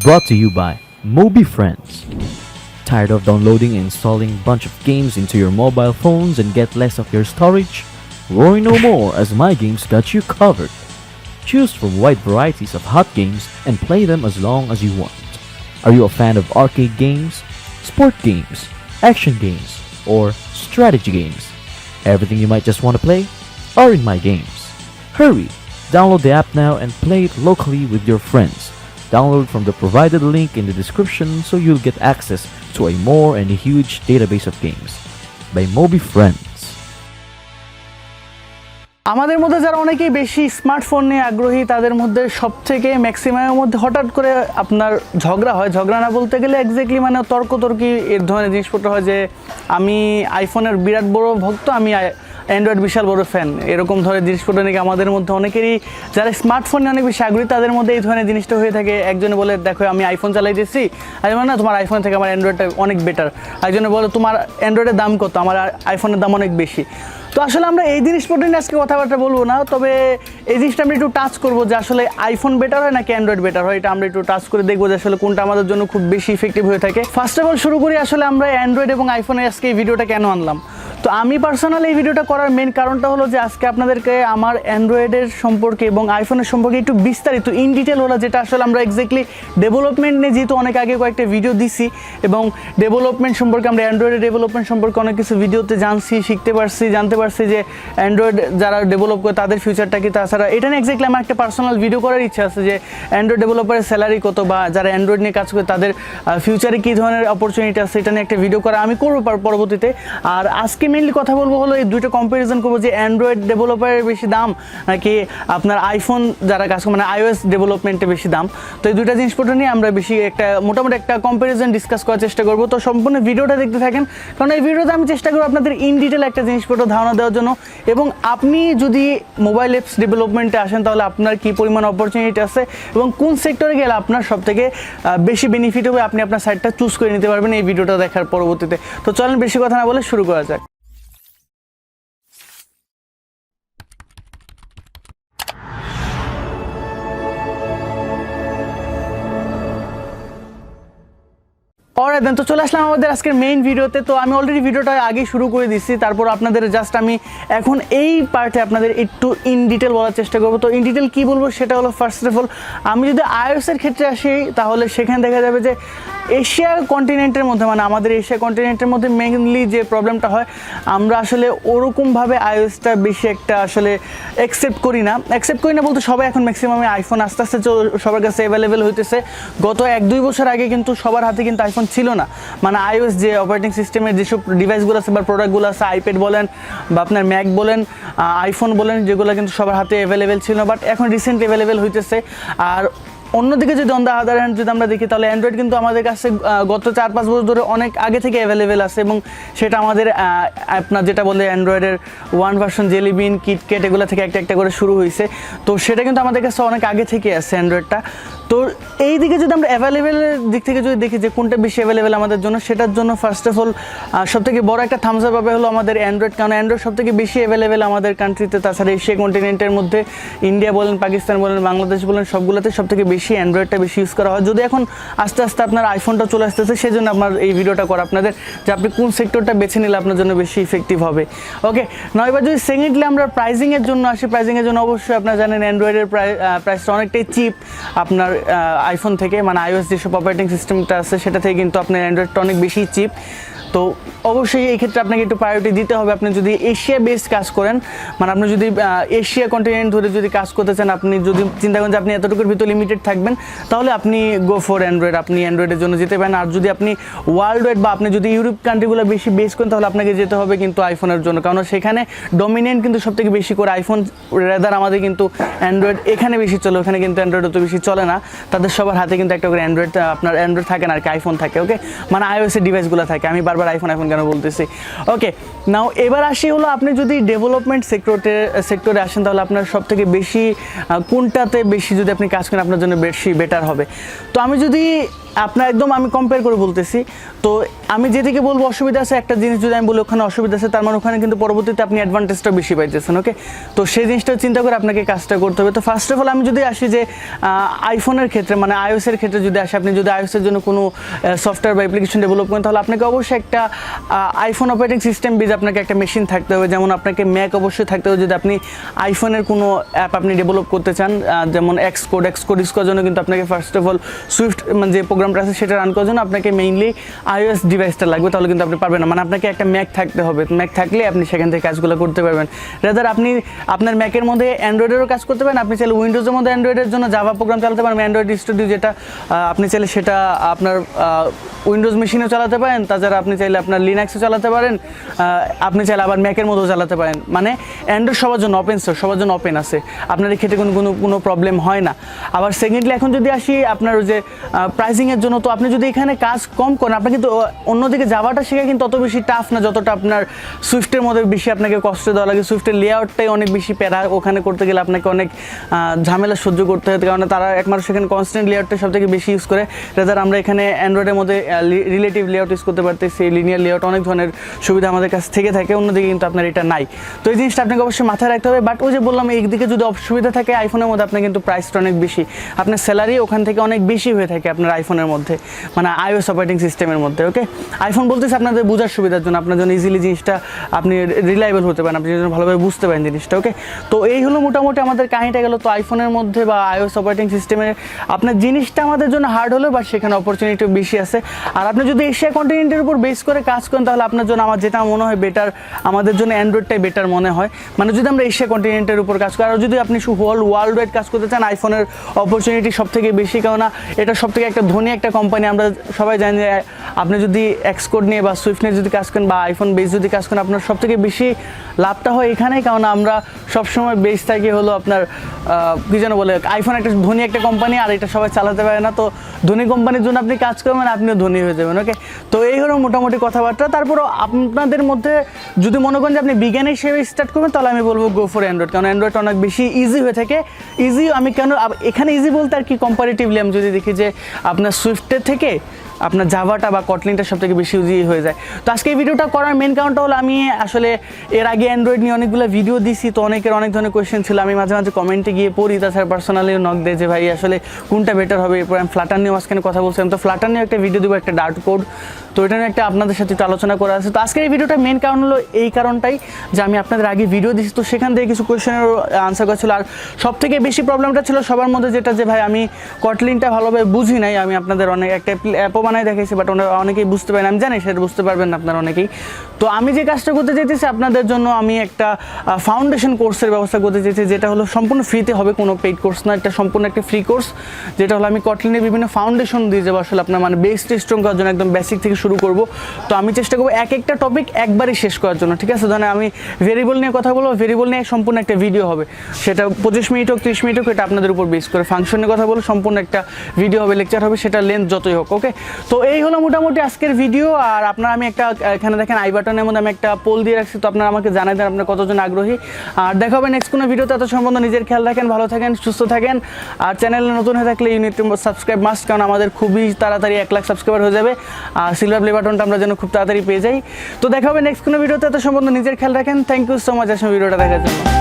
Brought to you by Mobi Friends. Tired of downloading and installing a bunch of games into your mobile phones and get less of your storage? Worry no more, as My Games got you covered. Choose from wide varieties of hot games and play them as long as you want. Are you a fan of arcade games, sport games, action games, or strategy games? Everything you might just want to play are in My Games. Hurry! Download the app now and play it locally with your friends. Download from the provided link in the description so you'll get access to a more and a huge database of games. By Mobi Friends. আমাদের মধ্যে যারা অনেকেই বেশি smartphone নিয়ে আগ্রহী তাদের মধ্যে সবথেকে ম্যাক্সিমামের মধ্যে হঠাৎ করে আপনার ঝগড়া হয়। ঝগড়া না বলতে গেলে এক্স্যাক্টলি মানে তর্কতর্কি এর ধরনের জিনিসপত্র হয় যে আমি আইফোনের বিরাট বড় ভক্ত, আমি অ্যান্ড্রয়েড বিশাল বড় ফ্যান, এরকম ধরনের জিনিসপত্র নাকি আমাদের মধ্যে অনেকেরই যারা স্মার্টফোন নিয়ে অনেক বেশি আগ্রহী তাদের মধ্যে এই ধরনের জিনিসটা হয়ে থাকে। একজনে বলে দেখো আমি আইফোন চালাইতেছি, আর না তোমার আইফোন থেকে আমার অ্যান্ড্রয়েডটা অনেক বেটার। একজনে বলে তোমার অ্যান্ড্রয়েডের দাম কত, আমার আইফোনের দাম অনেক বেশি। তো আসলে আমরা এই জিনিসপত্র নিয়ে আজকে কথাবার্তা বলবো না, তবে এই জিনিসটা আমরা একটু টাচ করবো যে আসলে আইফোন বেটার হয় নাকি অ্যান্ড্রয়েড বেটার হয়, এটা আমরা একটু টাচ করে দেখবো যে আসলে কোনটা আমাদের জন্য খুব বেশি ইফেক্টিভ হয়ে থাকে। ফার্স্ট অফ অল শুরু করি আসলে আমরা অ্যান্ড্রয়েড এবং আইফোনে আজকে এই ভিডিওটা কেন আনলাম। তো আমি পার্সোনালি এই ভিডিওটা করার মেন কারণটা হলো যে আজকে আপনাদেরকে আমার অ্যান্ড্রয়েডের সম্পর্কে এবং আইফোনের সম্পর্কে একটু বিস্তারিত ইন ডিটেল হলো, যেটা আসলে আমরা এক্স্যাক্টলি ডেভেলপমেন্ট নিয়ে যেহেতু অনেক আগে কয়েকটা ভিডিও দিছি এবং ডেভেলপমেন্ট সম্পর্কে আমরা অ্যান্ড্রয়েডের ডেভেলপমেন্ট সম্পর্কে অনেক কিছু ভিডিওতে জানছি, শিখতে পারছি, জানতে পারছি যে অ্যান্ড্রয়েড যারা ডেভেলপ করে তাদের ফিউচারটা কি। তাছাড়া এটা নিয়ে এক্স্যাক্টলি আমার একটা পার্সোনাল ভিডিও করার ইচ্ছা আছে যে অ্যান্ড্রয়েড ডেভেলপারের স্যালারি কত বা যারা অ্যান্ড্রয়েড নিয়ে কাজ করে তাদের ফিউচারে কী ধরনের অপরচুনিটি আছে, এটা নিয়ে একটা ভিডিও করা আমি করবো পরবর্তীতে। আর আজকে মেনলি কথা বলবো হলো এই দুইটা কম্প্যারিজন করবো যে অ্যান্ড্রয়েড ডেভেলপারের বেশি দাম নাকি আপনার আইফোন যারা কাজ করে মানে iOS ডেভেলপমেন্টে বেশি দাম। তো এই দুইটা জিনিসপত্র নিয়ে আমরা বেশি একটা মোটামুটি একটা কম্প্যারিজন ডিসকাস করার চেষ্টা করবো। তো সম্পূর্ণ ভিডিওটা দেখতে থাকেন, কারণ এই ভিডিওতে আমি চেষ্টা করবো আপনাদের ইন ডিটেল একটা জিনিসপত্র ধারণা দেওয়ার জন্য। এবং আপনি যদি মোবাইল অ্যাপস ডেভেলপমেন্টে আসেন তাহলে আপনার কী পরিমাণ অপরচুনিটি আছে এবং কোন সেক্টরে গেলে আপনার সবথেকে বেশি বেনিফিট হবে, আপনি আপনার সাইটটা চুজ করে নিতে পারবেন এই ভিডিওটা দেখার পরবর্তীতে। তো চলেন বেশি কথা না বলে শুরু করা যাক। অলরাইট দেন, তো চলে আসলাম আমাদের আজকের মেইন ভিডিওতে। তো আমি অলরেডি ভিডিওটা আগে শুরু করে দিচ্ছি, তারপর আপনাদের জাস্ট আমি এখন এই পার্টে আপনাদের একটু ইন ডিটেল বলার চেষ্টা করবো। তো ইন ডিটেল কী বলবো সেটা হলো ফার্স্ট অফ অল আমি যদি iOS-এর ক্ষেত্রে আসি তাহলে সেখানে দেখা যাবে যে এশিয়া কন্টিনেন্টের মধ্যে মানে আমাদের এশিয়া কন্টিনেন্টের মধ্যে মেইনলি যে প্রবলেমটা হয় আমরা আসলে ওরকমভাবে iOS-টা বেশি একটা আসলে অ্যাকসেপ্ট করি না বলতে সবাই এখন ম্যাক্সিমাম আইফোন আস্তে আস্তে সবার কাছে অ্যাভেলেবেল হইতেছে। গত 1-2 বছর আগে কিন্তু সবার হাতে কিন্তু আইফোন ছিল না, মানে iOS যে অপারেটিং সিস্টেমের যেসব ডিভাইসগুলো আছে বা প্রোডাক্টগুলো আছে, আইপ্যাড বলেন বা আপনার ম্যাক বলেন, আইফোন বলেন, যেগুলো কিন্তু সবার হাতে অ্যাভেলেবেল ছিল, বাট এখন রিসেন্ট অ্যাভেলেবেল হইতেছে। আর অন্যদিকে যদি অন দ্য আদার হ্যান্ড যদি আমরা দেখি তাহলে অ্যান্ড্রয়েড কিন্তু আমাদের কাছে গত 4-5 বছর ধরে অনেক আগে থেকে অ্যাভেলেবেল আছে এবং সেটা আমাদের আপনার যেটা বলে অ্যান্ড্রয়েডের 1 ভার্সন, জেলিবিন, কিটক্যাট এগুলো থেকে একটা একটা করে শুরু হয়েছে। তো সেটা কিন্তু আমাদের কাছে অনেক আগে থেকে আছে অ্যান্ড্রয়েডটা। তো এই দিকে যদি আমরা অ্যাভেলেবেলের দিক থেকে যদি দেখি যে কোনটা বেশি অ্যাভেলেবেল আমাদের জন্য, সেটার জন্য ফার্স্ট অফ অল সবথেকে বড় একটা থামস আপ পাবে হলো আমাদের অ্যান্ড্রয়েড, কারণ অ্যান্ড্রয়েড সবথেকে বেশি অ্যাভেলেবেল আমাদের কান্ট্রিতে। তাছাড়া এশিয়া কন্টিনেন্টের মধ্যে ইন্ডিয়া বলেন, পাকিস্তান বলেন, বাংলাদেশ বলেন, সবগুলোতে সবথেকে বেশি অ্যান্ড্রয়েডটা বেশি ইউজ করা হয়। যদি এখন আস্তে আস্তে আপনার আইফোনটা চলে আসতেছে, সেই জন্য আপনার এই ভিডিওটা করা আপনাদের যে আপনি কোন সেক্টরটা বেছে নিলে আপনার জন্য বেশি ইফেক্টিভ হবে। ওকে, না এবার যদি সেকেন্ডলি আমরা প্রাইজিংয়ের জন্য আসি, প্রাইজিংয়ের জন্য অবশ্যই আপনারা জানেন অ্যান্ড্রয়েডের প্রাইসটা অনেকটাই চিপ আপনার আইফোন থেকে, মানে iOS যেসব অপারেটিং সিস্টেমটা আছে সেটা থেকে কিন্তু আপনার অ্যান্ড্রয়েডটা অনেক বেশি চিপ। তো অবশ্যই এই ক্ষেত্রে আপনাকে একটু প্রায়োরিটি দিতে হবে। আপনি যদি এশিয়া বেসড কাজ করেন, মানে আপনি যদি এশিয়া কন্টিনেন্ট ধরে যদি কাজ করতে চান, আপনি যদি চিন্তা করেন যে আপনি এতটুকুর ভিতরে লিমিটেড থাকবেন, তাহলে আপনি গো ফর অ্যান্ড্রয়েড, আপনি অ্যান্ড্রয়েডের জন্য যেতে পারেন। আর যদি আপনি ওয়ার্ল্ড ওয়াইড বা আপনি যদি ইউরোপ কান্ট্রিগুলো বেশি বেস করেন তাহলে আপনাকে যেতে হবে কিন্তু আইফোনের জন্য, কারণ সেখানে ডমিনেন্ট কিন্তু সবথেকে বেশি করে আইফোন, রেদার আমাদের কিন্তু অ্যান্ড্রয়েড এখানে বেশি চলে, ওখানে কিন্তু অ্যান্ড্রয়েড অত বেশি চলে না। তাদের সবার হাতে কিন্তু একটা করে অ্যান্ড্রয়েড, আপনার অ্যান্ড্রয়েড থাকে না আর কি, আইফোন থাকে। ওকে, মানে iOS-এর ডিভাইসগুলো থাকে। আমি বারবার আইফোন কেন বলতেছি। ওকে, নাও এবার আসি হলো আপনি যদি ডেভেলপমেন্ট সেক্টরে আসেন তাহলে আপনার সবথেকে বেশি কোনটাতে বেশি যদি আপনি কাজ করেন আপনার জন্য বেশি বেটার হবে। তো আমি যদি আপনার একদম আমি কম্পেয়ার করে বলতেছি, তো আমি যেদিকে বলবো অসুবিধা আছে একটা জিনিস যদি আমি বলি ওখানে অসুবিধা আছে, তার মানে ওখানে কিন্তু পরবর্তীতে আপনি অ্যাডভান্টেজটা বেশি পাইতেছেন। ওকে, তো সেই জিনিসটা চিন্তা করে আপনাকে কাজটা করতে হবে। তো ফার্স্ট অফ অল আমি যদি আসি যে আইফোনের ক্ষেত্রে মানে আইওএসের ক্ষেত্রে যদি আসে, আপনি যদি আইওএসের জন্য কোনো সফটওয়্যার বা অ্যাপ্লিকেশন ডেভেলপ করেন তাহলে আপনাকে অবশ্যই একটা আইফোন অপারেটিং সিস্টেম বেজ আপনাকে একটা মেশিন থাকতে হবে। যেমন আপনাকে ম্যাক অবশ্যই থাকতে হবে যদি আপনি আইফোনের কোনো অ্যাপ আপনি ডেভেলপ করতে চান, যেমন এক্সকোড ইউজ করার জন্য কিন্তু আপনাকে ফার্স্ট অফ অল সুইফট মানে যে প্রোগ্রামটা আছে সেটা রান করার জন্য আপনাকে মেইনলি আইওএস ডিভাইসটা লাগবে, তাহলে কিন্তু আপনি পারবেন না। মানে আপনাকে একটা ম্যাক থাকতে হবে, ম্যাক থাকলে আপনি সেখান থেকে কাজগুলো করতে পারবেন। রেদার আপনি আপনার ম্যাকের মধ্যে অ্যান্ড্রয়েডেরও কাজ করতে পারেন, আপনি চাইলে উইন্ডোজের মধ্যে অ্যান্ড্রয়েডের জন্য জাভা প্রোগ্রাম চালাতে পারেন, অ্যান্ড্রয়েড স্টুডিও যেটা আপনি চাইলে সেটা আপনার উইন্ডোজ মেশিনেও চালাতে পারেন, তাছাড়া আপনি চাইলে আপনার লিনাক্সও চালাতে পারেন, আপনি চাইলে আবার ম্যাকের মধ্যেও চালাতে পারেন। মানে অ্যান্ড্রয়েড সবার জন্য ওপেন সোর্স, সবার জন্য ওপেন আছে, আপনার এই ক্ষেত্রে কোনো প্রবলেম হয় না। আবার সেকেন্ডলি এখন যদি আসি আপনার যে প্রাইসিংয়ের জন্য, তো আপনি যদি এখানে কাজ কম করেন আপনি কিন্তু অন্যদিকে জাভাটা শেখা কিন্তু অত বেশি টাফ না যতটা আপনার সুইফটের মধ্যে বেশি আপনাকে কষ্ট দেওয়া লাগে। সুইফটের লেআউটটাই অনেক বেশি প্যারা, ওখানে করতে গেলে আপনাকে অনেক ঝামেলা সহ্য করতে হয়, কারণ তারা একমাত্র সেখানে কনস্ট্যান্ট লেআউটটা সব থেকে বেশি ইউজ করে। রেদার আমরা এখানে অ্যান্ড্রয়েডের মধ্যে রিলেটিভ লেআউট ইউজ করতে পারতেছি, লিনিয়ার লেআউট, অনেক ধরনের সুবিধা আমাদের কাছ থেকে থাকে, অন্যদিকে কিন্তু আপনার এটা নাই। তো এই জিনিসটা আপনাকে অবশ্যই মাথায় রাখতে হবে। বাট ওই যে বললাম একদিকে যদি অসুবিধা থাকে আইফোনের মধ্যে আপনার কিন্তু প্রাইসটা অনেক বেশি, আপনার স্যালারি ওখান থেকে অনেক বেশি হয়ে থাকে আপনার আইফোনের মধ্যে, মানে আইওএস অপারেটিং সিস্টেমের মধ্যে। ওকে, আইফোন বলতেছে আপনাদের বোঝার সুবিধার জন্য, আপনার জন্য ইজিলি জিনিসটা আপনি রিলায়েবল হতে পারেন, আপনি যেন ভালোভাবে বুঝতে পারেন জিনিসটা। ওকে, তো এই হলো মোটামুটি আমাদের কাহিনীটা গেল। তো আইফোনের মধ্যে বা আইওএস অপারেটিং সিস্টেমে আপনার জিনিসটা আমাদের জন্য হার্ড হলেও বাট সেখানে অপরচুনিটি বেশি আছে। আর আপনি যদি এশিয়া কন্টিনেন্টের উপর বেস করে কাজ করেন তাহলে আপনার জন্য আমার যেটা মনে হয় বেটার, আমাদের জন্য অ্যান্ড্রয়েডটাই বেটার মনে হয়। মানে যদি আমরা এশিয়া কন্টিনেন্টের উপর কাজ করি, আর যদি আপনি হোল ওয়ার্ল্ড ওয়াইড কাজ করতে চান আইফোনের অপরচুনিটি সব থেকে বেশি, কেননা এটা সব থেকে একটা ধনী একটা কোম্পানি। আমরা সবাই জানি যে আপনি যদি এক্সকোড নিয়ে বা সুইফট নিয়ে যদি কাজ করেন বা আইফোন বেস যদি কাজ করেন আপনার সব থেকে বেশি লাভটা হয় এখানেই, কারণ আমরা সবসময় বেস থাকি হলো আপনার কী যেন বলে আইফোন একটা ধনী একটা কোম্পানি, আর এটা সবাই চালাতে পারে না। তো ধনী কোম্পানির জন্য আপনি কাজ করবেন, আপনিও ধনী হয়ে যাবেন। ওকে, তো এই হলো মোটামুটি কথাবার্তা। তারপরও আপনাদের মধ্যে যদি মনে করেন যে আপনি বিজ্ঞানী হিসেবে স্টার্ট করবেন তাহলে আমি বলবো গো ফর অ্যান্ড্রয়েড, কারণ অ্যান্ড্রয়েড অনেক বেশি ইজি হয়ে থাকে। ইজি আমি কেন এখানে ইজি বলতে আর কি, কম্পারেটিভলি আমি যদি দেখি যে আপনার সুইফটের থেকে আপনার জাভাটা বা কটলিনটা সব থেকে বেশি ইজি হয়ে যায়। তো আজকে এই ভিডিওটা করার মেন কারণটা হলো আমি আসলে এর আগে অ্যান্ড্রয়েড নিয়ে অনেকগুলো ভিডিও দিছি, তো অনেকের অনেক ধরনের কোয়েশ্চেন ছিল, আমি মাঝে মাঝে কমেন্টে গিয়ে পড়ি, তাছাড়া পার্সোনালি নক দেয় যে ভাই আসলে কোনটা বেটার হবে। এরপর আমি ফ্লাটার নিয়েও মাঝখানে কথা বলছিলাম, তো ফ্লাটার নিয়েও একটা ভিডিও দেবো, একটা ডার্ট কোড, তো এটা নিয়ে একটা আপনাদের সাথে একটু আলোচনা করা আছে। তো আজকের এই ভিডিওটা মেন কারণ হলো এই কারণটাই যে আমি আপনাদের আগে ভিডিও দিচ্ছি, তো সেখান থেকে কিছু কোয়েশ্চেনের আনসার করা ছিল। আর সব থেকে বেশি প্রবলেমটা ছিল সবার মধ্যে যেটা, যে ভাই আমি কটলিনটা ভালোভাবে বুঝি নাই, আমি আপনাদের অনেক একটা অ্যাপও বানাই দেখাইছি বাট অনেকেই বুঝতে পারেন, আমি জানি সেটা বুঝতে পারবেন না আপনারা অনেকেই। তো আমি যে কাজটা করতে চাইতেছি আপনাদের জন্য, আমি একটা ফাউন্ডেশন কোর্সের ব্যবস্থা করতে চাইছি, যেটা হলো সম্পূর্ণ ফ্রিতে হবে, কোনো পেইড কোর্স না, এটা সম্পূর্ণ একটা ফ্রি কোর্স, যেটা হলো আমি কটলিনের বিভিন্ন ফাউন্ডেশন দিয়ে যাবো আসলে আপনার মানে বেসটা স্ট্রং করার জন্য, একদম বেসিক থেকে শুরু করব। তো আমি চেষ্টা করবো এক একটা টপিক একবারই শেষ করার জন্য, ঠিক আছে? ধরেন আমি ভেরিয়েবল নিয়ে কথা বলবো, ভেরিয়েবল নিয়ে সম্পূর্ণ একটা ভিডিও হবে, সেটা 25 মিনিট হোক 30 মিনিট হোক, এটা আপনাদের উপর বেস করে। ফাংশন নিয়ে কথা বলবো, সম্পূর্ণ একটা ভিডিও হবে, লেকচার হবে, সেটা লেন্থ যতই হোক। ওকে, তো এই হলো মোটামুটি আজকের ভিডিও। আর আপনারা আমি একটা এখানে দেখেন আই বাটনের মধ্যে আমি একটা পোল দিয়ে রাখছি, তো আপনারা আমাকে জানাই দেন আপনারা কতজন আগ্রহী। আর দেখা হবে নেক্সট কোনো ভিডিওতে, এত সম্বন্ধ নিজের খেয়াল রাখেন, ভালো থাকেন, সুস্থ থাকেন। আর চ্যানেলে নতুন হয়ে থাকলে ইউনিট সাবস্ক্রাইব মাস্ট, কারণ আমাদের খুবই তাড়াতাড়ি 1 লাখ সাবস্ক্রাইবার হয়ে যাবে, আর সিলভার প্লে বাটনটা আমরা যেন খুব তাড়াতাড়ি পেয়ে যাই। তো দেখা হবে নেক্সট কোনো ভিডিওতে, এত সম্বন্ধ নিজের খেয়াল রাখেন। থ্যাংক ইউ সো মাচ আসলে ভিডিওটা দেখার জন্য।